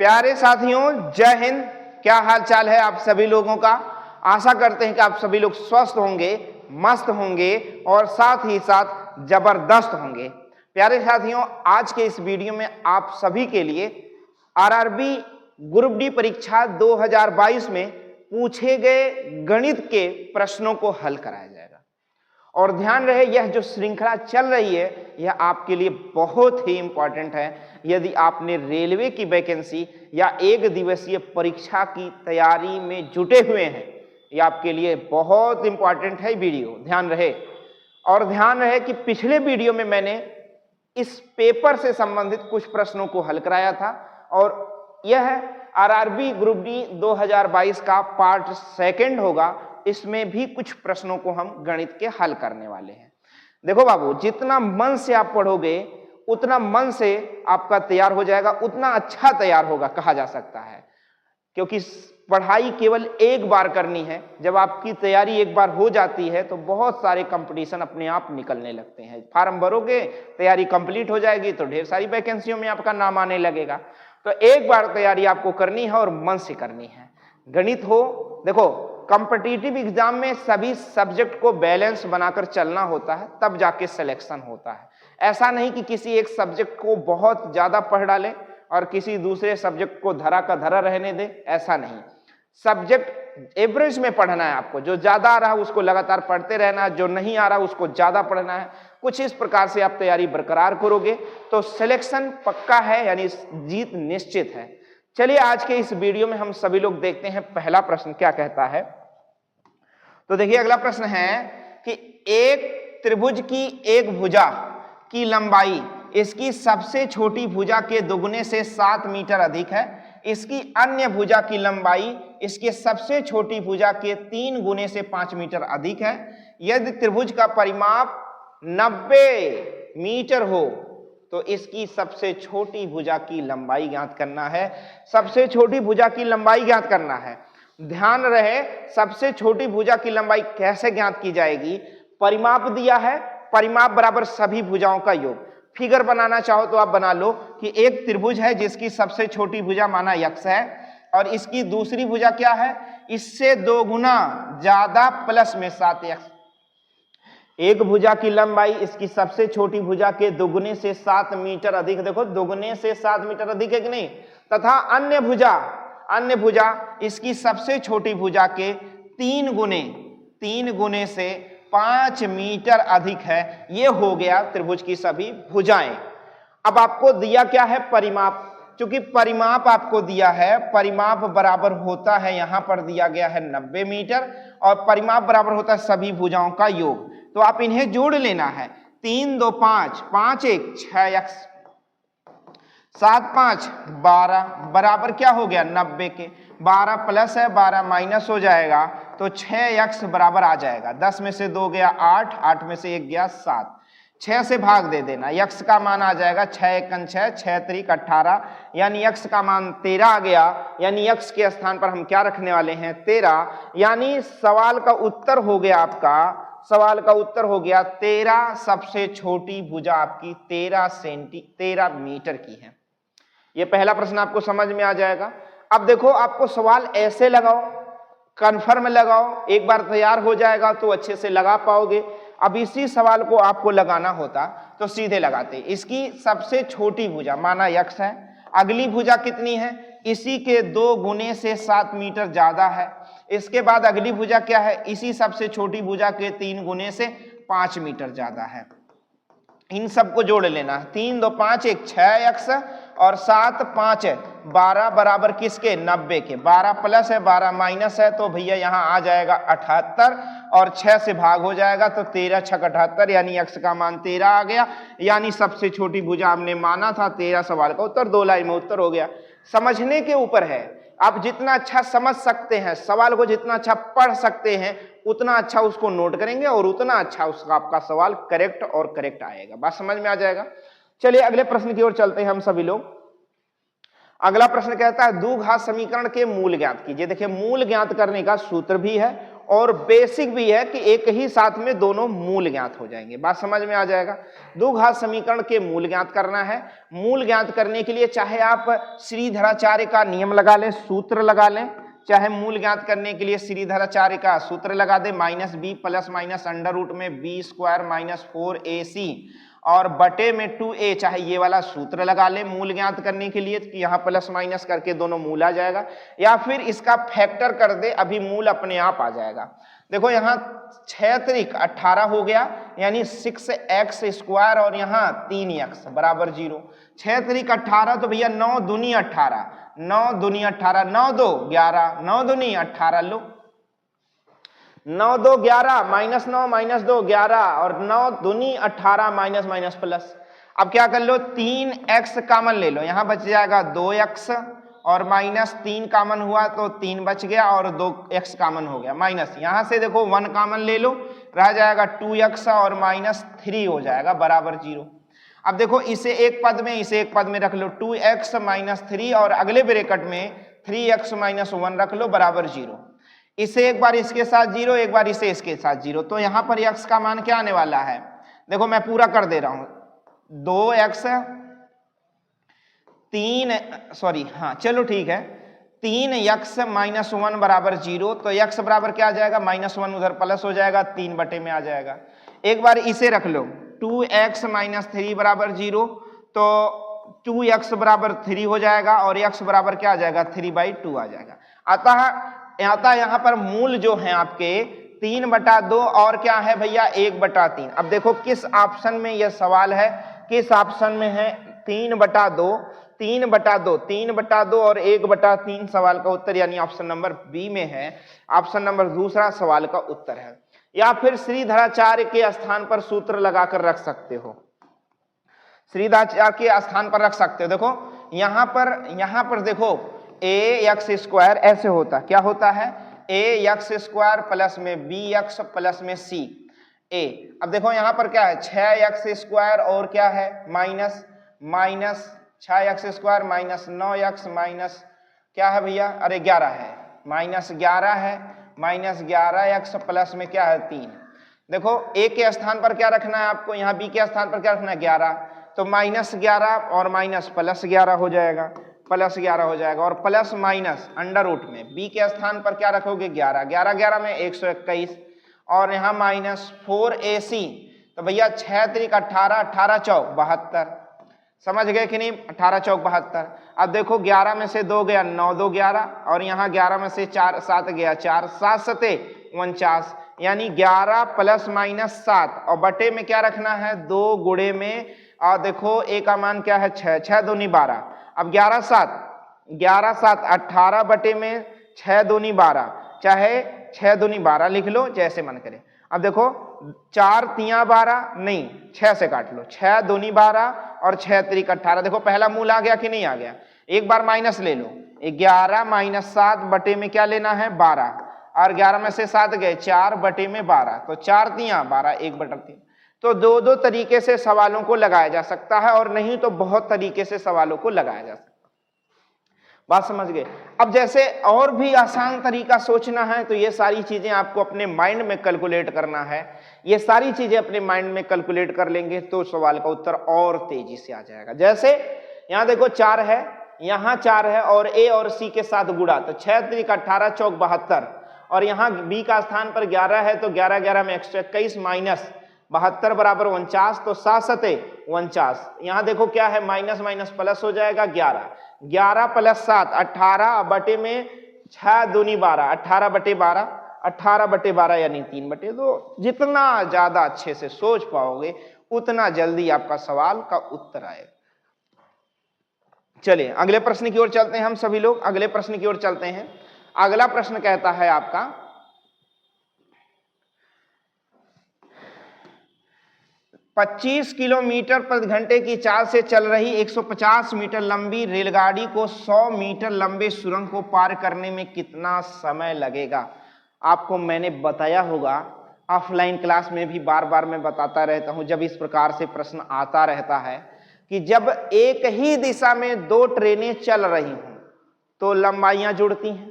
प्यारे साथियों, जय हिंद। क्या हाल चाल है आप सभी लोगों का। आशा करते हैं कि आप सभी लोग स्वस्थ होंगे, मस्त होंगे और साथ ही साथ जबरदस्त होंगे। प्यारे साथियों, आज के इस वीडियो में आप सभी के लिए आरआरबी ग्रुप डी परीक्षा 2022 में पूछे गए गणित के प्रश्नों को हल कराया जाएगा। और ध्यान रहे, यह जो श्रृंखला चल रही है यह आपके लिए बहुत ही इंपॉर्टेंट है। यदि आपने रेलवे की वैकेंसी या एक दिवसीय परीक्षा की तैयारी में जुटे हुए हैं, यह आपके लिए बहुत इंपॉर्टेंट है वीडियो। ध्यान रहे, और ध्यान रहे कि पिछले वीडियो में मैंने इस पेपर से संबंधित कुछ प्रश्नों को हल कराया था और यह आरआरबी ग्रुप डी 2022 का पार्ट 2 होगा। इसमें भी कुछ प्रश्नों को हम गणित के हल करने वाले हैं। देखो बाबू, जितना मन से आप पढ़ोगे उतना मन से आपका तैयार हो जाएगा, उतना अच्छा तैयार होगा कहा जा सकता है। क्योंकि पढ़ाई केवल एक बार करनी है। जब आपकी तैयारी एक बार हो जाती है तो बहुत सारे कंपटीशन अपने आप निकलने लगते हैं। फॉर्म भरोगे, तैयारी कंप्लीट हो जाएगी तो ढेर सारी वैकेंसियों में आपका नाम आने लगेगा। तो एक बार तैयारी आपको करनी है और मन से करनी है। गणित हो, देखो कॉम्पिटिटिव एग्जाम में सभी सब्जेक्ट को बैलेंस बनाकर चलना होता है, तब जाके सिलेक्शन होता है। ऐसा नहीं कि किसी एक सब्जेक्ट को बहुत ज्यादा पढ़ डाले और किसी दूसरे सब्जेक्ट को धरा का धरा रहने दे, ऐसा नहीं। सब्जेक्ट एवरेज में पढ़ना है आपको। जो ज्यादा आ रहा है उसको लगातार पढ़ते रहना है, जो नहीं आ रहा उसको ज्यादा पढ़ना है। कुछ इस प्रकार से आप तैयारी बरकरार करोगे तो सिलेक्शन पक्का है, यानी जीत निश्चित है। चलिए आज के इस वीडियो में हम सभी लोग देखते हैं पहला प्रश्न क्या कहता है। तो देखिए अगला प्रश्न है कि एक त्रिभुज की एक भुजा की लंबाई इसकी सबसे छोटी भुजा के दुगने से 7 मीटर अधिक है। इसकी अन्य भुजा की लंबाई इसके सबसे छोटी भुजा के 3 गुने से 5 मीटर अधिक है। यदि त्रिभुज का परिमाप 90 मीटर हो तो इसकी सबसे छोटी भुजा की लंबाई ज्ञात करना है। सबसे छोटी भुजा की लंबाई ज्ञात करना है। ध्यान रहे, सबसे छोटी भुजा की लंबाई कैसे ज्ञात की जाएगी। परिमाप दिया है, परिमाप बराबर सभी भुजाओं का योग। फिगर बनाना चाहो तो आप बना लो कि एक त्रिभुज है जिसकी सबसे छोटी भुजा माना x है और इसकी दूसरी भुजा क्या है, इससे 2 गुना ज्यादा प्लस में 7x। एक भुजा की लंबाई इसकी सबसे छोटी भुजा के दुगने से 7 मीटर अधिक। देखो दुगने से 7 मीटर अधिक है कि नहीं। तथा अन्य भुजा इसकी सबसे छोटी भुजा के 3 गुने से 5 मीटर अधिक है। ये हो गया त्रिभुज की सभी भुजाएं। अब आपको दिया क्या है, परिमाप। क्योंकि परिमाप आपको दिया है, परिमाप बराबर होता है, यहां पर दिया गया है 90 मीटर और परिमाप बराबर होता है सभी भुजाओं का योग। तो आप इन्हें जोड़ लेना है। 3 2 5, 5 1 6x, 7 5 12 बराबर क्या हो गया 90 के। 12 प्लस है, 12 माइनस हो जाएगा तो 6x बराबर आ जाएगा। 10 में से 2 गया 8, 8 में से 1 गया 7, 6 से भाग दे देना। x का मान आ जाएगा 6 1 6, 6 3 18, यानी x का मान 13 आ गया। यानी x के स्थान पर हम क्या रखने वाले हैं, 13। यानी सवाल का उत्तर हो गया आपका, सवाल का उत्तर हो गया 13। सबसे छोटी भुजा आपकी 13 मीटर की है। यह पहला प्रश्न आपको समझ में आ जाएगा। अब देखो, आपको सवाल ऐसे लगाओ, कन्फर्म लगाओ, एक बार तैयार हो जाएगा तो अच्छे से लगा पाओगे। अब इसी सवाल को आपको लगाना होता तो सीधे लगाते। इसकी सबसे छोटी भुजा माना x है, अगली भुजा कितनी है, इसी के 2 गुने से 7 मीटर ज्यादा है। इसके बाद अगली भुजा क्या है, इसी सबसे छोटी भुजा के 3 गुने से 5 मीटर ज्यादा है। इन सबको जोड़ लेना। 3 2 5 1 6x और 7 5 12 बराबर किसके, 90 के। 12 प्लस है, 12 माइनस है तो भैया यहाँ आ जाएगा 78 और 6 से भाग हो जाएगा तो 13 6 78, यानी x का मान 13 आ गया। यानी सबसे छोटी भुजा हमने माना था 13। सवाल का उत्तर 2 लाइन में उत्तर हो गया। समझने के ऊपर है, आप जितना अच्छा समझ सकते हैं, सवाल को जितना अच्छा पढ़ सकते हैं उतना अच्छा उसको नोट करेंगे और उतना अच्छा उसका आपका सवाल करेक्ट और करेक्ट आएगा। बात समझ में आ जाएगा। चलिए अगले प्रश्न की ओर चलते हैं हम सभी लोग। अगला प्रश्न कहता है द्विघात समीकरण के मूल ज्ञात कीजिए। देखिए, मूल ज्ञात करने का सूत्र भी है और बेसिक भी है कि एक ही साथ में दोनों मूल ज्ञात हो जाएंगे। बात समझ में आ जाएगा। द्विघात समीकरण के मूल ज्ञात करना है। मूल ज्ञात करने के लिए चाहे आप श्रीधराचार्य का नियम लगा लें, सूत्र लगा लें, चाहे मूल ज्ञात करने के लिए श्रीधराचार्य का सूत्र लगा दे, minus B plus minus under root में बी स्क्वायर माइनस 4ac और बटे में 2a, चाहे ये वाला सूत्र लगा ले मूल ज्ञात करने के लिए कि यहाँ प्लस माइनस करके दोनों मूल आ जाएगा, या फिर इसका फैक्टर कर दे, अभी मूल अपने आप आ जाएगा। देखो यहाँ 6 त्रिक 18 हो गया, यानी 6x स्क्वायर और यहाँ 3x बराबर 0। 6 त्रिक 18 तो भैया 9 दूनी 18, 9 दूनी 18, 9 2 11, 9 दूनी 18, लो 9 2 11 माइनस 9 माइनस 2 11 और 9 दूनी 18 माइनस माइनस प्लस। अब क्या कर लो, 3x कॉमन ले लो, यहां बच जाएगा 2x और माइनस 3 कॉमन हुआ तो 3 बच गया और 2x कॉमन हो गया, माइनस यहां से देखो 1 कॉमन ले लो, रह जाएगा 2x और माइनस 3 हो जाएगा बराबर 0। अब देखो इसे एक पद में, इसे एक पद में रख लो, 2x माइनस 3 और अगले ब्रैकेट में 3x माइनस 1 रख लो बराबर 0। इसे एक बार इसके साथ 0, एक बार इसे इसके साथ 0, तो यहां पर x का मान क्या आने वाला है, देखो मैं पूरा कर दे रहा हूं, 2x 3x माइनस 1 बराबर 0, तो x बराबर क्या आ जाएगा, माइनस 1 उधर प्लस हो जाएगा, 3 बटे में आ जाएगा। एक बार इसे रख लो, 2x माइनस 3 बराबर 0, तो 2x बराबर 3 हो जाएगा और x बराबर क्या आ जाएगा, 3/2 आ जाएगा। अतः यहाँ पर मूल जो है आपके 3/2 और क्या है भैया 1/3। अब देखो किस ऑप्शन में यह सवाल है, किस ऑप्शन में है, 3/2, 3/2, 3/2 और 1/3 सवाल का उत्तर यानी ऑप्शन नंबर बी में है, ऑप्शन नंबर दूसरा सवाल का उत्तर है। या फिर श्रीधराचार्य के स्थान पर सूत्र लगाकर रख सकते हो, श्रीधराचार्य के स्थान पर रख सकते हो। देखो यहां पर देखो ax स्क्वायर ऐसे होता, क्या होता है, ax स्क्वायर प्लस में bx प्लस में c a। अब देखो यहां पर क्या है, 6x स्क्वायर और क्या है minus 6x square minus 9x minus क्या है भैया, अरे 11 है, माइनस 11 है, माइनस 11x प्लस में क्या है 3। देखो a के स्थान पर क्या रखना है आपको, यहाँ b के स्थान पर क्या रखना है 11, तो माइनस 11 और माइनस प्लस 11 हो जाएगा, प्लस 11 हो जाएगा और प्लस माइनस अंडर रूट में b के स्थान पर क्या रखोगे 11, 11 11 में 121 और यहाँ माइनस 4ac, तो भैया 6 त्रिक 18, 18 चौक 72, समझ गए कि नहीं, 18 चौक 72। अब देखो 11 में से 2 गया 9 2 11 और यहाँ 11 में से 4 7 गया 4, 7 7 49, यानी 11 प्लस माइनस 7 और बटे में क्या रखना है 2 गुणे में, और देखो a का मान क्या है 6, 6 दूनी 12। अब 11 7 18 बटे में 6 दूनी 12, चाहे 6 दूनी 12 लिख लो जैसे मन करे। अब देखो 4 तिया 12 नहीं 6 से काट लो, 6 दूनी 12 और 6 त्रिक 18। देखो पहला मूल आ गया कि नहीं आ गया, एक बार माइनस ले लो, 11 माइनस 7 बटे में क्या लेना है 12 और 11 में से 7 गए 4 बटे में 12, तो 4 तिया 12 1/3। तो दो तरीके से सवालों को लगाया जा सकता है और नहीं तो बहुत तरीके से सवालों को लगाया जा सकता है। बात समझ गए। अब जैसे और भी आसान तरीका सोचना है तो ये सारी चीजें आपको अपने माइंड में कैलकुलेट करना है, ये सारी चीजें अपने माइंड में कैलकुलेट कर लेंगे तो सवाल का उत्तर और तेजी से आ जाएगा। जैसे यहाँ देखो 4 है, यहाँ 4 है और a और c के साथ गुणा, तो 6 त्रिक 18 चौक 72 और यहाँ b का स्थान पर 11 है तो 11 11 में 121 माइनस 72 बराबर 49, तो 7 7 49। यहाँ देखो क्या है माइनस माइनस प्लस हो जाएगा 11, 11 प्लस 7 18 बटे में 6 दूनी 12, 18 बटे 12, 18 बटे 12 यानी 3/2। जितना ज्यादा अच्छे से सोच पाओगे उतना जल्दी आपका सवाल का उत्तर आएगा। चलिए अगले प्रश्न की ओर चलते हैं, हम सभी लोग अगले प्रश्न की ओर चलते हैं। अगला प्रश्न कहता है आपका 25 किलोमीटर प्रति घंटे की चाल से चल रही 150 मीटर लंबी रेलगाड़ी को 100 मीटर लंबे सुरंग को पार करने में कितना समय लगेगा। आपको मैंने बताया होगा, ऑफलाइन क्लास में भी बार बार मैं बताता रहता हूं, जब इस प्रकार से प्रश्न आता रहता है कि जब एक ही दिशा में 2 ट्रेनें चल रही हों तो लंबाइयां जुड़ती हैं।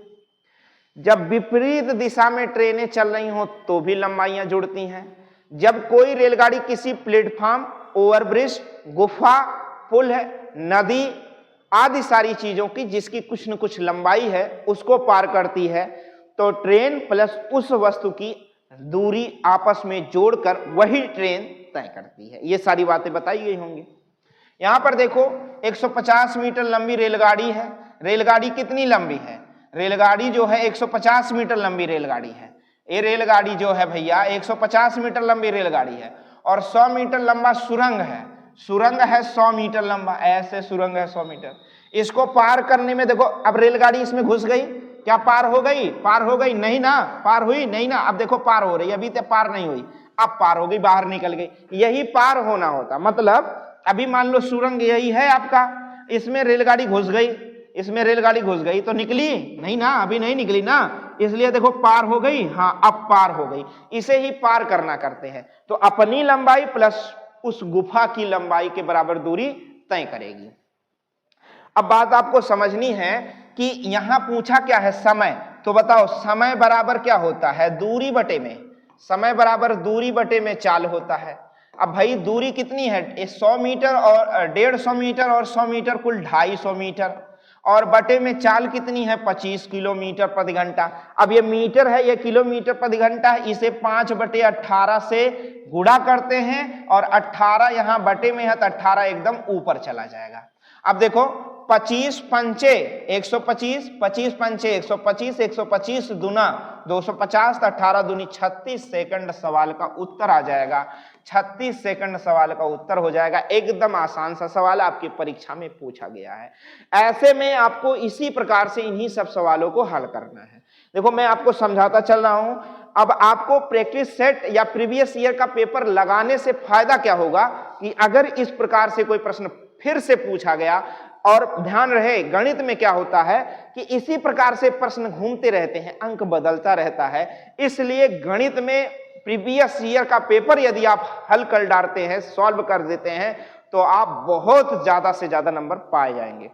जब विपरीत दिशा में ट्रेनें चल रही हो तो भी लंबाइयां जुड़ती हैं। जब कोई रेलगाड़ी किसी प्लेटफॉर्म, ओवरब्रिज, गुफा, पुल है, नदी आदि सारी चीजों की जिसकी कुछ न कुछ लंबाई है उसको पार करती है, तो ट्रेन प्लस उस वस्तु की दूरी आपस में जोड़कर वही ट्रेन तय करती है। ये सारी बातें बताई गई होंगी। यहां पर देखो 150 मीटर लंबी रेलगाड़ी है। रेलगाड़ी कितनी लंबी है? रेलगाड़ी जो है 150 मीटर लंबी रेलगाड़ी है। ये रेलगाड़ी जो है भैया 150 मीटर लंबी रेलगाड़ी है और 100 मीटर लंबा सुरंग है। सुरंग है 100 मीटर लंबा, ऐसे सुरंग है 100 मीटर। इसको पार करने में देखो, अब रेलगाड़ी इसमें घुस गई, क्या पार हो गई? पार हो गई नहीं ना? पार हुई नहीं ना? अब देखो पार हो रही, अभी तक पार नहीं हुई, अब पार हो गई, बाहर निकल गई। यही पार होना होता। मतलब अभी मान लो सुरंग यही है आपका, इसमें रेलगाड़ी घुस गई, इसमें रेलगाड़ी घुस गई तो निकली नहीं ना? अभी नहीं निकली ना, इसलिए देखो पार हो गई। हाँ, अब पार हो गई। इसे ही पार करना करते हैं। तो अपनी लंबाई प्लस उस गुफा की लंबाई के बराबर दूरी तय करेगी। अब बात आपको समझनी है कि यहां पूछा क्या है? समय। तो बताओ समय बराबर क्या होता है? दूरी बटे में। समय बराबर दूरी बटे में चाल होता है। अब भाई दूरी कितनी है? 100 मीटर और 150 मीटर और 100 मीटर कुल 250 मीटर, और बटे में चाल कितनी है? 25 किलोमीटर प्रति घंटा। अब ये मीटर है, ये किलोमीटर प्रति घंटा है, इसे 5/18 से गुणा करते हैं और 18 यहां बटे में है तो 18 एकदम ऊपर चला जाएगा। अब देखो 25 पंचे 125, 25 पंचे 125, 125 दूना 250, 18 दूनी 36 सेकंड सवाल का उत्तर आ जाएगा। 36 सेकंड सवाल का उत्तर हो जाएगा। एकदम आसान सा सवाल आपकी परीक्षा में पूछा गया है। ऐसे में आपको इसी प्रकार से इन्हीं सब सवालों को हल करना है। देखो मैं आपको समझाता चल रहा हूं। अब आपको प्रैक्टिस सेट या प्रीवियस ईयर का पेपर लगाने से फायदा क्या होगा कि अगर इस प्रकार से कोई प्रश्न फिर से पूछा गया, और ध्यान रहे गणित में क्या होता है कि इसी प्रकार से प्रश्न घूमते रहते हैं, अंक बदलता रहता है। इसलिए गणित में प्रीवियस ईयर का पेपर यदि आप हल कर डालते हैं, सॉल्व कर देते हैं, तो आप बहुत ज्यादा से ज्यादा नंबर पाए जाएंगे।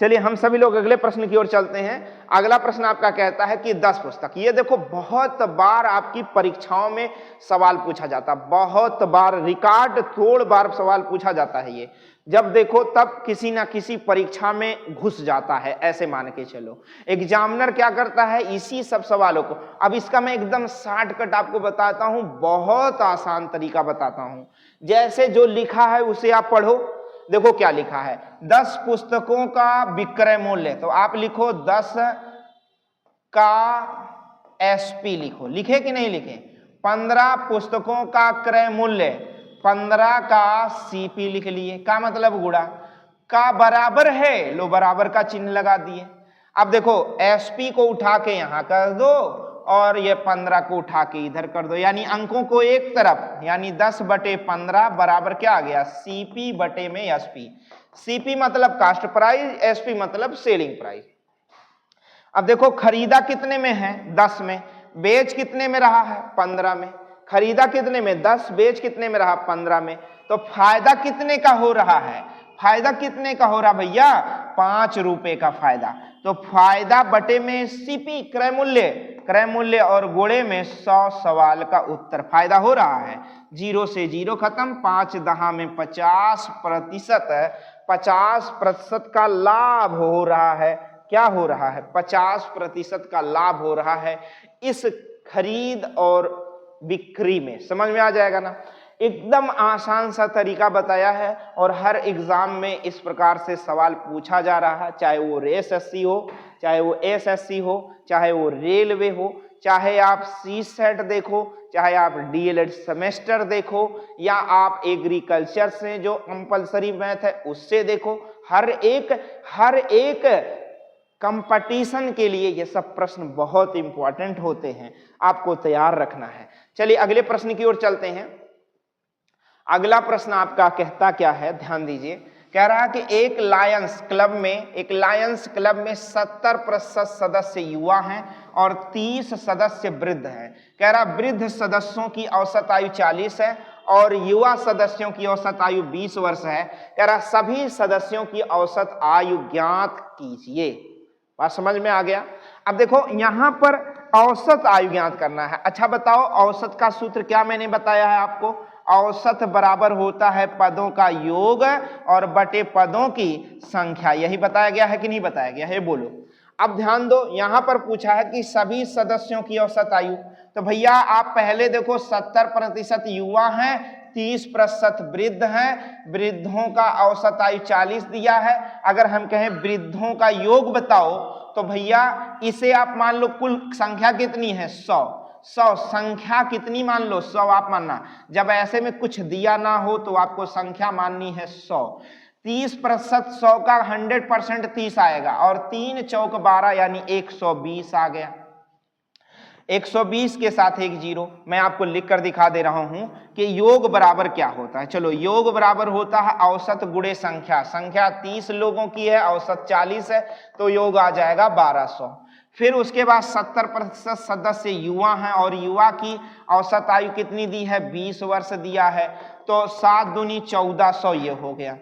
चलिए हम सभी लोग अगले प्रश्न की ओर चलते हैं। अगला प्रश्न आपका कहता है कि 10 पुस्तक। ये देखो बहुत बार आपकी परीक्षाओं में सवाल पूछा जाता, बहुत बार, रिकॉर्ड तोड़ बार सवाल पूछा जाता है। ये जब देखो तब किसी ना किसी परीक्षा में घुस जाता है, ऐसे मान के चलो। एग्जामिनर क्या करता है? इसी सब सवालों को, अब इसका मैं एकदम शॉर्टकट आपको बताता हूं, बहुत आसान तरीका बताता हूं। जैसे जो लिखा है उसे आप पढ़ो। देखो क्या लिखा है, 10 पुस्तकों का विक्रय मूल्य। तो आप लिखो 10 का एसपी लिखो, लिखे कि नहीं लिखे? 15 पुस्तकों का क्रय मूल्य, 15 का सीपी लिख लिए। का मतलब गुणा, का बराबर है, लो बराबर का चिन्ह लगा दिए। अब देखो एसपी को उठा के यहां कर दो और ये 15 को उठा के इधर कर दो, यानी अंकों को एक तरफ, यानी 10/15 बराबर क्या आ गया? सीपी बटे में एसपी। सीपी मतलब कास्ट प्राइस, एसपी मतलब सेलिंग प्राइस। अब देखो खरीदा कितने में है? 10 में। बेच कितने में रहा है? 15 में। खरीदा कितने में? 10। बेच कितने में रहा? 15 में। तो फायदा कितने का हो रहा है? फायदा कितने का हो रहा भैया? 5 रुपए का फायदा। तो फायदा बटे में सीपी क्रय मूल्य, क्रय मूल्य और गुणे में 100 सवाल का उत्तर फायदा हो रहा है। 0 से 0 खत्म, 5 10 में 50%, 50% का लाभ हो रहा है। क्या हो रहा है? 50% का लाभ हो रहा है इस खरीद और बिक्री में। समझ में आ जाएगा ना? एकदम आसान सा तरीका बताया है और हर एग्जाम में इस प्रकार से सवाल पूछा जा रहा है, चाहे वो एसएससी हो, चाहे वो एसएससी हो, चाहे वो रेलवे हो, चाहे आप सीसेट देखो, चाहे आप डीएलएड सेमेस्टर देखो, या आप एग्रीकल्चर से जो कंपलसरी मैथ है उससे देखो। हर एक कंपटीशन के लिए ये सब प्रश्न बहुत इंपॉर्टेंट होते हैं, आपको तैयार रखना है। चलिए अगले प्रश्न की ओर चलते हैं। अगला प्रश्न आपका कहता क्या है, ध्यान दीजिए। कह रहा है कि एक लायंस क्लब में 70% सदस्य युवा हैं और 30 सदस्य वृद्ध हैं। कह रहा वृद्ध सदस्यों की औसत आयु 40 है और युवा सदस्यों की औसत आयु 20 वर्ष है। कह रहा सभी सदस्यों की औसत आयु ज्ञात कीजिए। बात समझ में आ गया? अब देखो यहां पर औसत आयु ज्ञात करना है। अच्छा बताओ औसत का सूत्र क्या मैंने बताया है आपको? औसत बराबर होता है पदों का योग और बटे पदों की संख्या। यही बताया गया है कि नहीं बताया गया है? बोलो। अब ध्यान दो, यहां पर पूछा है कि सभी सदस्यों की औसत आयु। तो भैया आप पहले देखो 70% युवा हैं, 30% वृद्ध हैं। वृद्धों का औसत आयु 40 दिया है। अगर हम कहें वृद्धों का योग बताओ तो भैया इसे आप मान लो कुल संख्या कितनी है? 100 संख्या कितनी मान लो? 100 आप मानना। जब ऐसे में कुछ दिया ना हो तो आपको संख्या माननी है 100। 30% 100 का 100% 30 आएगा और 3 चौक 12 यानी 120 आ गया। 120 के साथ एक जीरो। मैं आपको लिख कर दिखा दे रहा हूं कि योग बराबर क्या होता है। चलो योग बराबर होता है औसत गुणे संख्या। संख्या 30 लोगों की है, औसत 40 है, तो योग आ जाएगा 1200। फिर उसके बाद 70% सदस्य युवा हैं और युवा की औसत आयु कितनी दी है? 20 वर्ष दिया है, तो 7 दूनी 1400 ये हो गया।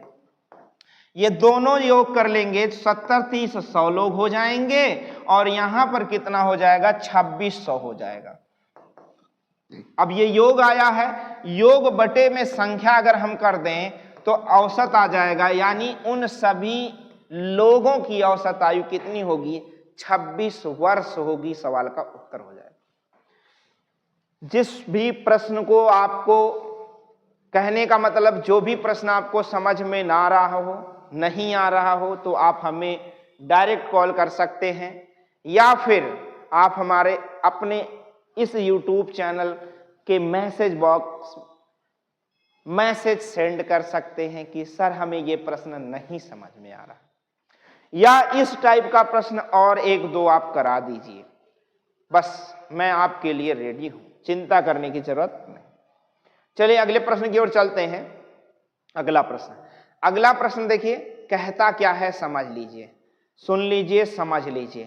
ये दोनों योग कर लेंगे 70 30 100 लोग हो जाएंगे और यहां पर कितना हो जाएगा? 2600 हो जाएगा। अब ये योग आया है, योग बटे में संख्या अगर हम कर दें तो औसत आ जाएगा, यानी उन सभी लोगों की औसत आयु कितनी होगी? 26 वर्ष होगी। सवाल का उत्तर हो जाएगा। जिस भी प्रश्न को आपको कहने का मतलब, जो भी प्रश्न आपको समझ में ना आ रहा हो, नहीं आ रहा हो, तो आप हमें डायरेक्ट कॉल कर सकते हैं या फिर आप हमारे अपने इस YouTube चैनल के मैसेज बॉक्स मैसेज सेंड कर सकते हैं कि सर हमें ये प्रश्न नहीं समझ में आ रहा, या इस टाइप का प्रश्न और एक दो आप करा दीजिए। बस मैं आपके लिए रेडी हूं, चिंता करने की जरूरत नहीं। चलिए अगले प्रश्न की ओर चलते हैं। अगला प्रश्न देखिए, कहता क्या है समझ लीजिए, सुन लीजिए, समझ लीजिए।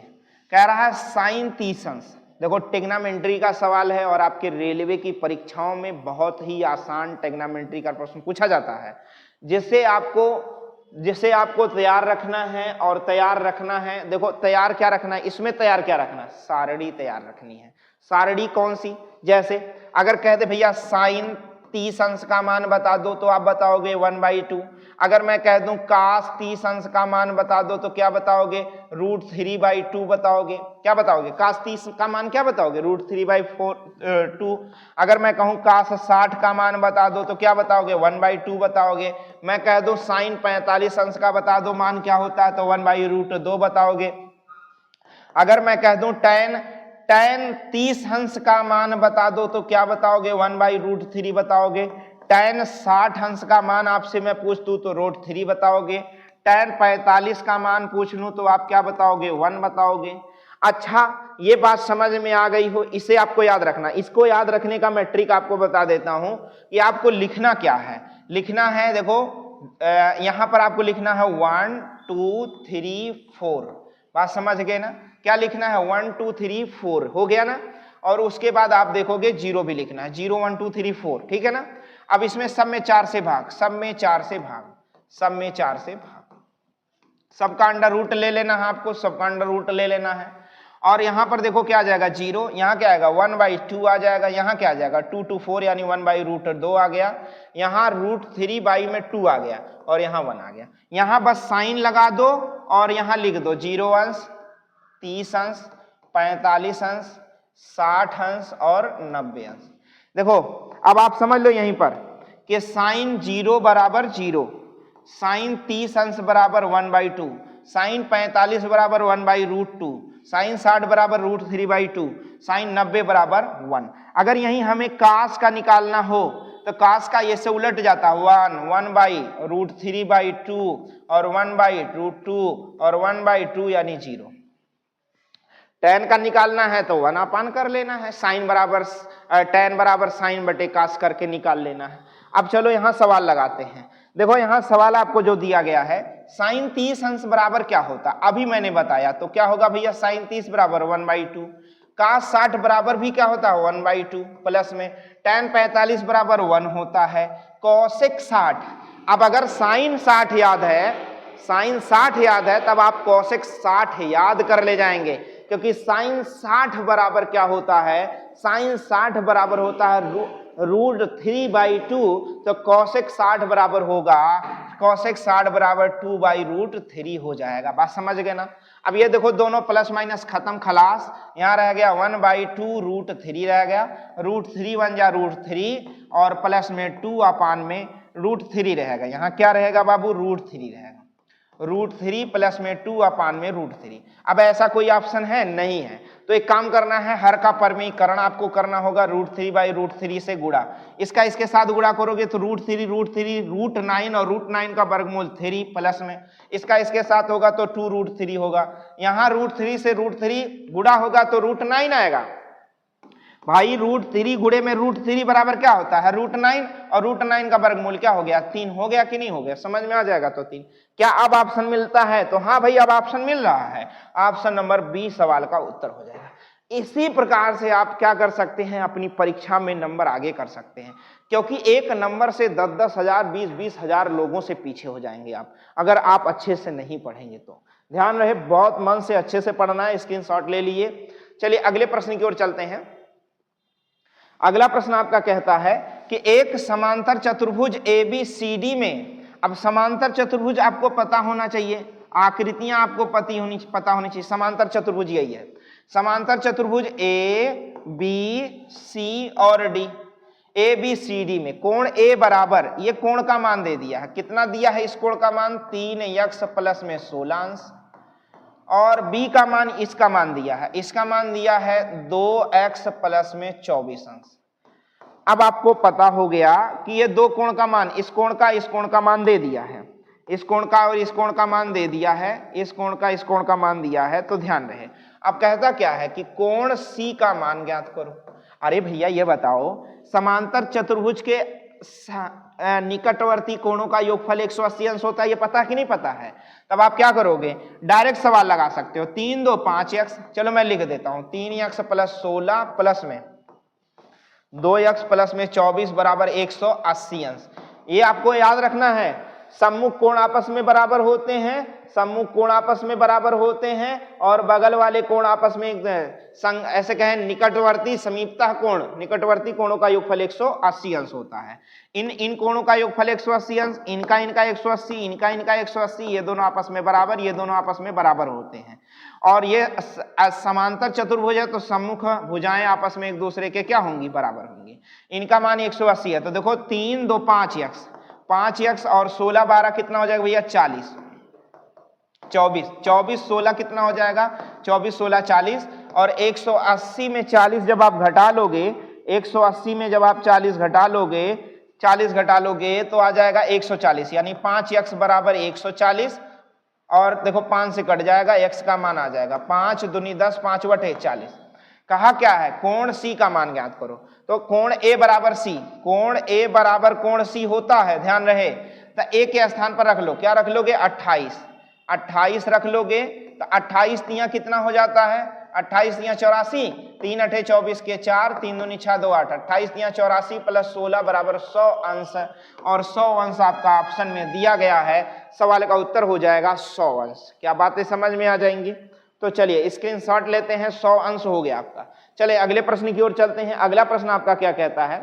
कह रहा है साइन 30 अंश। देखो ट्रिग्नोमेट्री का सवाल है और आपके रेलवे की परीक्षाओं में बहुत ही आसान ट्रिग्नोमेट्री का प्रश्न पूछा जाता है, जिसे आपको तैयार रखना है और तैयार रखना है। देखो तैयार क्या रखना है, इसमें तैयार क्या रखना है? सारणी तैयार रखनी है। सारणी कौन सी? जैसे अगर कहते भैया साइन 30 अंश का मान बता दो तो आप बताओगे 1/2। अगर मैं कह दूं कास 30 अंश का मान बता दो तो क्या बताओगे? √3/2 बताओगे। क्या बताओगे? कास 30 का मान क्या बताओगे? √3/2। अगर मैं कहूं कास 60 का मान बता दो तो क्या बताओगे? 1/2 बताओगे। मैं कह दूं साइन 45 अंश का बता दो मान क्या होता है तो 1/√2 बताओगे। अगर मैं कह दूं tan 30 अंश का मान बता दो तो क्या बताओगे? 1/√3 बताओगे। tan 60 अंश का मान आपसे मैं पूछ दूं तो √3 बताओगे। tan 45 का मान पूछ लूं तो आप क्या बताओगे? 1 बताओगे। अच्छा ये बात समझ में आ गई हो, इसे आपको याद रखना। इसको याद रखने का मैं ट्रिक आपको बता देता हूं कि आपको लिखना क्या है। लिखना है, देखो यहां पर आपको लिखना है 1 2 3 4। बात समझ गए ना? क्या लिखना है? 1 2 3 4 हो गया ना। और उसके बाद आप देखोगे 0 भी लिखना है, 0 1 2 3 4, ठीक है ना। अब इसमें सब में 4 से भाग, सब में 4 से भाग, सब में 4 से भाग, सबका अंडर रूट ले लेना है आपको, सबका अंडर रूट ले लेना है। और यहां पर देखो क्या आ जाएगा? 0। यहां क्या आएगा? 1/2 आ जाएगा। यहां क्या आ जाएगा? 2 2 4 यानी 1/√2 आ गया। यहां √3/2 आ गया और यहां 1 आ गया। यहां बस साइन लगा दो और यहां लिख दो 0 अंश, 30 अंश, 45 अंश, 60 अंश और 90 अंश। देखो अब आप समझ लो यहीं पर कि साइन 0 बराबर 0, साइन 30 अंश बराबर 1/2, साइन 45 बराबर 1/√2, साइन 60 बराबर √3/2, साइन 90 बराबर 1। अगर यहीं हमें कास का निकालना हो तो कास का ये से उलट जाता 1/√3/2 और 1/√2 और 1/2 यानी 0। tan का निकालना है तो 1 अपान कर लेना है, साइन बराबर tan बराबर साइन बटे कास करके निकाल लेना है। अब चलो यहां सवाल लगाते हैं। देखो यहां सवाल आपको जो दिया गया है, साइन 30 अंश बराबर क्या होता? अभी मैंने बताया तो क्या होगा भैया? साइन 30 बराबर 1/2, कास 60 बराबर भी क्या होता है? 1/2 प्लस में tan 45 बराबर 1 होता है, कोसेक 60। अब अगर साइन 60 याद है, साइन 60 याद है तब आप कोसेक 60 याद कर ले जाएंगे, क्योंकि साइन 60 बराबर क्या होता है, साइन 60 बराबर होता है √3/2, तो कॉसेक 60 बराबर होगा, कॉसेक 60 बराबर 2/√3 हो जाएगा। बात समझ गए ना। अब ये देखो दोनों प्लस माइनस खत्म, खलास, यहाँ रह गया 1/2√3 रह गया, √3 1 जा √3 और प्लस में 2 में √3 रहेगा। यहाँ क्या रहेगा बाबू, √3 रहेगा, √3 प्लस में 2 में √3। अब ऐसा कोई ऑप्शन है नहीं है, तो एक काम करना है, हर का परमीकरण आपको करना होगा, √3/√3 से गुणा, इसका इसके साथ गुणा करोगे तो √3 √9 और √9 का वर्गमूल 3 प्लस में इसका इसके साथ होगा तो 2√3 होगा। यहाँ √3 से √3 गुणा होगा तो √9 आएगा। भाई √3 गुणे में √3 बराबर क्या होता है, √9, और √9 का वर्गमूल क्या हो गया, 3 हो गया कि नहीं हो गया, समझ में आ जाएगा। तो 3 क्या अब ऑप्शन मिलता है, तो हाँ भाई अब ऑप्शन मिल रहा है, ऑप्शन नंबर बी सवाल का उत्तर हो जाएगा। इसी प्रकार से आप क्या कर सकते हैं, अपनी परीक्षा में नंबर आगे कर सकते हैं, क्योंकि एक नंबर से 10-10 हजार 20-20 हजार लोगों से पीछे हो जाएंगे आप, अगर आप अच्छे से नहीं पढ़ेंगे तो। ध्यान रहे, बहुत मन से अच्छे से पढ़ना है, स्क्रीनशॉट ले लिए। चलिए अगले प्रश्न की ओर चलते हैं। अगला प्रश्न आपका कहता है कि एक समांतर चतुर्भुज ABCD में, अब समांतर चतुर्भुज आपको पता होना चाहिए, आकृतियां आपको पता होनी चाहिए। समांतर चतुर्भुज यही है, समांतर चतुर्भुज ABC और D, ABCD में कोण A बराबर, ये कोण का मान दे दिया है, कितना दिया है इस कोण का मान, 3x प्लस में 16 अंश, और B का मान, इसका मान दिया है, इसका मान दिया है 2x प्लस में 24 अंश। अब आपको पता हो गया कि ये दो कोण का मान, इस कोण का मान दे दिया है, इस कोण का और इस कोण का मान दे दिया है, इस कोण का मान दिया है। तो ध्यान रहे, अब कहता क्या है कि कोण C का मान ज्ञात करो। अरे भैया ये बताओ, समांतर चतुर्भुज के निकटवर्ती कोणों का योगफल 180 अंश होता है, ये पता कि नहीं पता है। तब आप क्या करोगे, डायरेक्ट सवाल लगा सकते हो, 3 2 5x, चलो मैं लिख देता हूं, 3x प्लस 16 प्लस में 2x प्लस में 24 बराबर 180 अंश। ये आपको याद रखना है, सम्मुख कोण आपस में बराबर होते हैं, सम्मुख कोण आपस में बराबर होते हैं, और बगल वाले कोण आपस में ऐसे कहें निकटवर्ती समीपतः कोण, निकटवर्ती कोणों का योगफल 180 अंश होता है। इन कोणों का योगफल 180 अंश, इनका 180, इनका 180, ये दोनों आपस में बराबर, ये दोनों आपस में बराबर होते हैं। और ये समांतर चतुर्भुज है तो सम्मुख भुजाएं आपस में एक दूसरे के क्या होंगी, बराबर होंगी। इनका मान 180 है, तो देखो 3 2 5x, 5x और 16 12 कितना हो जाएगा भैया, 40, 24 16 कितना हो जाएगा, 24 16 40, और 180 में 40 जब आप घटा लोगे, 180 में जब आप 40 घटा लोगे तो आ जाएगा 140, यानी 5x बराबर 140, और देखो 5 से कट जाएगा, x का मान आ जाएगा 5 दूनी 10, 5 बटे 40। कहा क्या है, कोण C का मान ज्ञात करो। तो कोण A बराबर C, कोण A बराबर कोण C होता है, ध्यान रहे, तो A के स्थान पर रख लो, क्या रख लोगे, 28 रख लोगे, तो 28 तिया कितना हो जाता है, 28 तिया 84, 3 अठे 24 के 4, 3 दूनी 6 2 8, 28 तिया 84 प्लस 16 बराबर 100 अंश, और 100 अंश आपका ऑप्शन में दिया गया है, सवाल का उत्तर हो जाएगा 100 अंश। क्या बातें समझ में आ जाएंगी। तो चलिए स्क्रीनशॉट लेते हैं, 100 अंश हो गया आपका। चलिए अगले प्रश्न की ओर चलते हैं। अगला प्रश्न आपका क्या कहता है,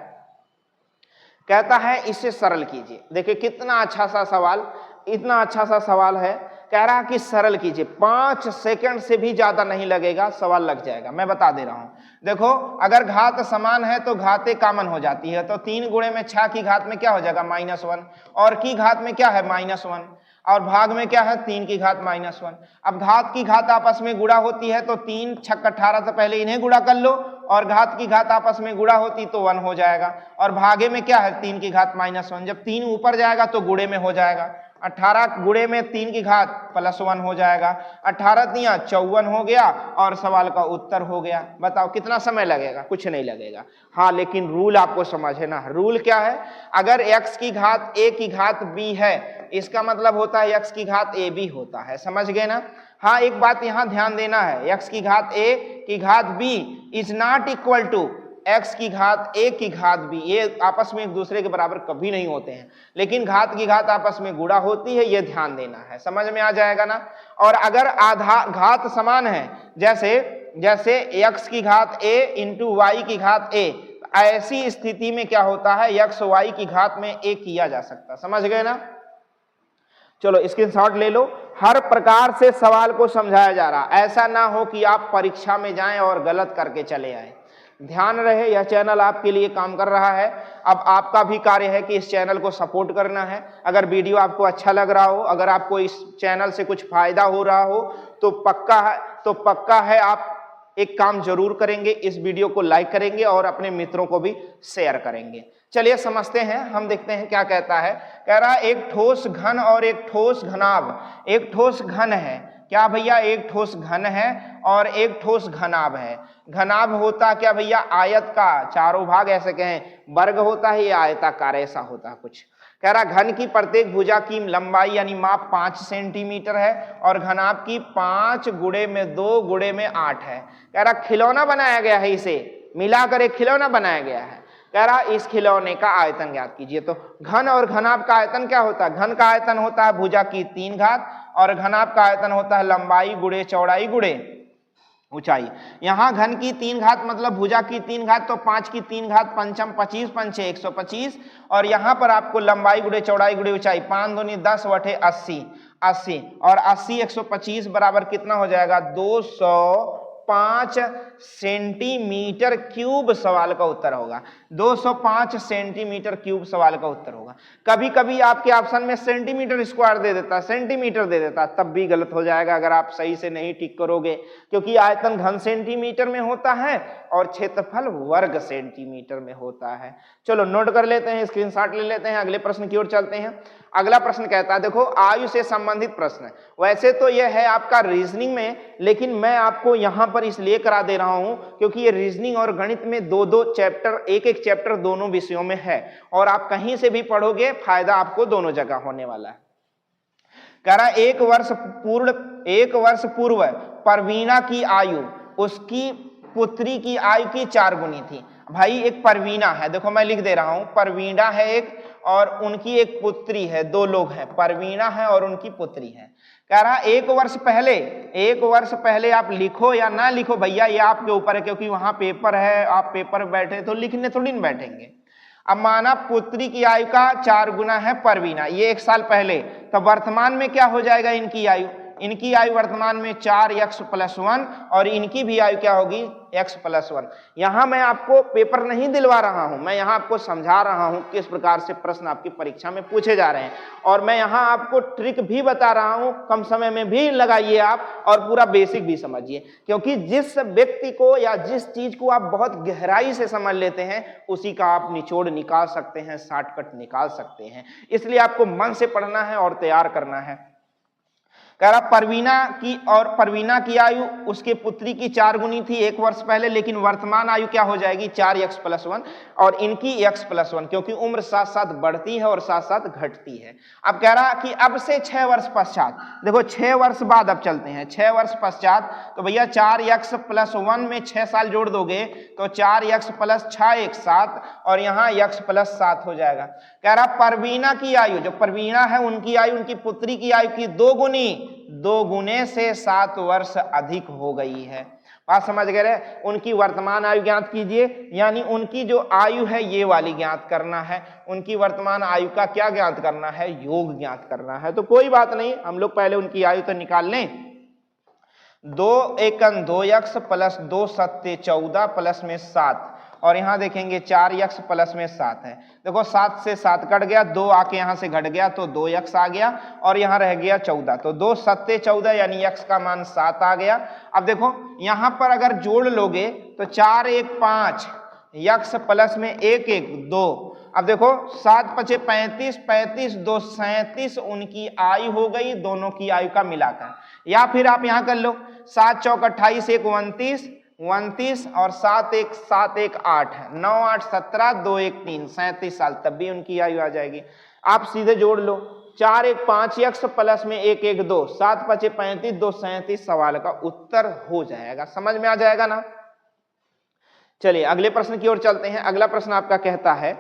कहता है इसे सरल कीजिए। देखिए कितना अच्छा सा सवाल, इतना अच्छा सा सवाल है, कह रहा कि सरल कीजिए, 5 सेकंड से भी ज्यादा नहीं लगेगा, सवाल लग जाएगा। मैं बता दे रहा हूं, देखो अगर घात समान है तो घातें कॉमन हो जाती है, तो 3 गुणे में 6 की घात में क्या हो जाएगा, -1, और की घात में क्या है, -1, और भाग में क्या है, 3 की घात -1। अब घात की घात आपस में गुणा होती है तो 3 6 18 से पहले इन्हें गुणा कर लो, और घात की घात आपस में गुणा होती तो 1 हो जाएगा, और भागे में क्या है, 3 की घात -1। जब 3 ऊपर जाएगा तो गुणे में हो जाएगा, 18 गुणे में 3 की घात +1 हो जाएगा, 18 तिया 54 हो गया, और सवाल का उत्तर हो गया। बताओ कितना समय लगेगा, कुछ नहीं लगेगा। हाँ लेकिन रूल आपको समझना है, रूल क्या है, अगर x की घात a की घात b है, इसका मतलब होता है x की घात ab होता है, समझ गए ना। हाँ एक बात यहाँ ध्यान देना है, x की घात a की घात b is not equal to x की घात a की घात b, ये आपस में एक दूसरे के बराबर कभी नहीं होते हैं, लेकिन घात की घात आपस में गुणा होती है, ये ध्यान देना है, समझ में आ जाएगा ना। और अगर आधा घात समान है, जैसे जैसे x की घात a इंटू वाई की घात a, ऐसी स्थिति में क्या होता है, x y की घात में a किया जा सकता। समझ गए ना? चलो स्क्रीनशॉट ले लो। हर प्रकार से सवाल को समझाया जा रहा, ऐसा ना हो कि आप परीक्षा में जाएं और गलत करके चले आए। ध्यान रहे यह चैनल आपके लिए काम कर रहा है। अब आपका भी कार्य है कि इस चैनल को सपोर्ट करना है। अगर वीडियो आपको अच्छा लग रहा हो, अगर आपको इस चैनल से कुछ फायदा हो रहा हो तो पक्का है आप एक काम जरूर करेंगे, इस वीडियो को लाइक करेंगे और अपने मित्रों को भी शेयर करेंगे। चलिए समझते हैं, हम देखते हैं क्या कहता है। कह रहा है एक ठोस घन और एक ठोस घनाभ। एक ठोस घन है, क्या भैया, एक ठोस घन है और एक ठोस घनाभ है। घनाभ होता क्या भैया, आयत का चारों भाग, ऐसे कहें वर्ग होता है, ये आयताकार ऐसा होता है कुछ। कह रहा घन की प्रत्येक भुजा की लंबाई यानी माप 5 सेंटीमीटर है और घनाभ की 5 गुणे में 2 गुणे में 8 है। कह रहा खिलौना बनाया गया है, इसे मिलाकर एक खिलौना बनाया गया है। कह रहा इस खिलौने का आयतन ज्ञात कीजिए। तो घन और घनाभ का आयतन क्या होता है, घन का आयतन होता है भुजा की 3 घात और घनाभ का आयतन होता है लंबाई गुणे चौड़ाई गुणे ऊंचाई। यहाँ घन की 3 घात मतलब भुजा की 3 घात, तो 5 की 3 घात पंचम 25 पंचे 125 और यहाँ पर आपको लंबाई गुणे चौड़ाई गुणे ऊंचाई 5 दूनी 10 बटे 80 और 80 125 बराबर कितना हो जाएगा, 205 सेंटीमीटर क्यूब सवाल का उत्तर होगा। 205 सेंटीमीटर क्यूब सवाल का उत्तर होगा। कभी कभी आपके ऑप्शन में सेंटीमीटर स्क्वायर दे देता, सेंटीमीटर दे देता, तब भी गलत हो जाएगा अगर आप सही से नहीं ठीक करोगे, क्योंकि आयतन घन सेंटीमीटर में होता है और क्षेत्रफल वर्ग सेंटीमीटर में होता है। चलो नोट कर लेते हैं, स्क्रीनशॉट ले लेते हैं, अगले प्रश्न की ओर चलते हैं। अगला प्रश्न कहता है, देखो आयु से संबंधित प्रश्न है। वैसे तो यह है आपका रीजनिंग में, लेकिन मैं आपको यहां पर इसलिए करा दे रहा हूं क्योंकि ये रीजनिंग और गणित में दो चैप्टर, एक चैप्टर दोनों विषयों में है और आप कहीं से भी पढ़ोगे फायदा आपको दोनों जगह होने वाला है। कह रहा 1 वर्ष पूर्व परवीना की आयु उसकी पुत्री की आयु की 4 गुनी थी। भाई एक परवीना है, देखो मैं लिख दे रहा हूं, परवीना है एक और उनकी एक पुत्री है, 2 लोग हैं, परवीना है और उनकी पुत्री है। कह रहा 1 वर्ष पहले आप लिखो या ना लिखो भैया ये आपके ऊपर है, क्योंकि वहां पेपर है, आप पेपर बैठे तो लिखने थोड़ी न बैठेंगे। अब माना पुत्री की आयु का 4 गुना है परवीना, ये 1 साल पहले, तो वर्तमान में क्या हो जाएगा इनकी आयु, इनकी आयु वर्तमान में 4x+1 और इनकी भी आयु क्या होगी x+1। यहां मैं आपको पेपर नहीं दिलवा रहा हूं, मैं यहां आपको समझा रहा हूं किस प्रकार से प्रश्न आपकी परीक्षा में पूछे जा रहे हैं और मैं यहां आपको ट्रिक भी बता रहा हूं, कम समय में भी लगाइए आप और पूरा बेसिक भी समझिए, क्योंकि जिस व्यक्ति को या जिस चीज को आप बहुत गहराई से समझ लेते हैं उसी का आप निचोड़ निकाल सकते हैं, शॉर्टकट निकाल सकते हैं। इसलिए आपको मन से पढ़ना है और तैयार करना है। कह रहा परवीना की आयु उसके पुत्री की 4 गुनी थी 1 वर्ष पहले, लेकिन वर्तमान आयु क्या हो जाएगी 4x+1 और इनकी x+1, क्योंकि उम्र साथ साथ बढ़ती है और साथ साथ घटती है। अब कह रहा कि अब से 6 वर्ष पश्चात, देखो 6 वर्ष बाद अब चलते हैं, 6 वर्ष पश्चात, तो भैया 4x+1 में 6 साल जोड़ दोगे तो 4x+6 7 और यहाँ x+7 हो जाएगा। कह रहा परवीना की आयु, जो परवीना है उनकी आयु उनकी पुत्री की आयु की 2 गुने से 7 वर्ष अधिक हो गई है। बात समझ गए रे? उनकी वर्तमान आयु ज्ञात कीजिए, यानी उनकी जो आयु है ये वाली ज्ञात करना है, उनकी वर्तमान आयु का क्या ज्ञात करना है, योग ज्ञात करना है। तो कोई बात नहीं, हम लोग पहले उनकी आयु तो निकाल लें। 2 एकन 2x + 2 सत्ते 14 प्लस में 7 और यहां देखेंगे 4x प्लस में 7 है। देखो 7 से 7 कट गया, 2 आके यहां से घट गया तो 2x आ गया और यहां रह गया 14, तो 2 सत्ते 14 यानी x का मान 7 आ गया। अब देखो यहां पर अगर जोड़ लोगे तो 4 1 5 x प्लस में 1 1 2। अब देखो 7 × 5 = 35, 35 2 37 उनकी आयु हो गई, दोनों की आयु का मिलाकर। या फिर आप यहां कर लो 7 चौक 28 1 29 और 7 1 8 है, 9 8 17 2 1 3 37 साल, तब भी उनकी आयु आ जाएगी। आप सीधे जोड़ लो 4 1 5 x प्लस में 1 1 2 7 × 5 = 35 2 37 सवाल का उत्तर हो जाएगा। समझ में आ जाएगा ना? चलिए अगले प्रश्न की ओर चलते हैं। अगला प्रश्न आपका कहता है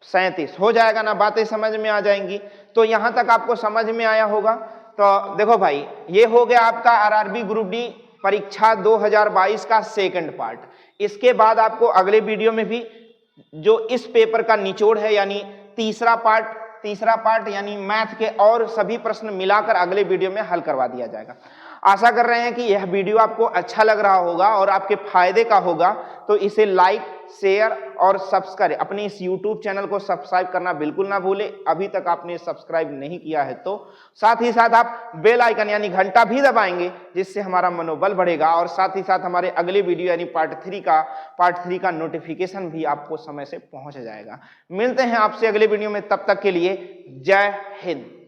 37 हो जाएगा ना, बातें समझ में आ जाएंगी। तो यहां तक आपको समझ में आया होगा। तो देखो भाई ये हो गया आपका आरआरबी ग्रुप डी परीक्षा 2022 का सेकंड पार्ट। इसके बाद आपको अगले वीडियो में भी जो इस पेपर का निचोड़ है यानी तीसरा पार्ट यानी मैथ के और सभी प्रश्न मिलाकर अगले वीडियो में हल करवा दिया जाएगा। आशा कर रहे हैं कि यह वीडियो आपको अच्छा लग रहा होगा और आपके फायदे का होगा, तो इसे लाइक, शेयर और सब्सक्राइब, अपने इस YouTube चैनल को सब्सक्राइब करना बिल्कुल ना भूलें। अभी तक आपने सब्सक्राइब नहीं किया है तो साथ ही साथ आप बेल आइकन यानी घंटा भी दबाएंगे, जिससे हमारा मनोबल बढ़ेगा और साथ ही साथ हमारे अगले वीडियो यानी पार्ट 3 का नोटिफिकेशन भी आपको समय से पहुंच जाएगा। मिलते हैं आपसे अगले वीडियो में, तब तक के लिए जय हिंद।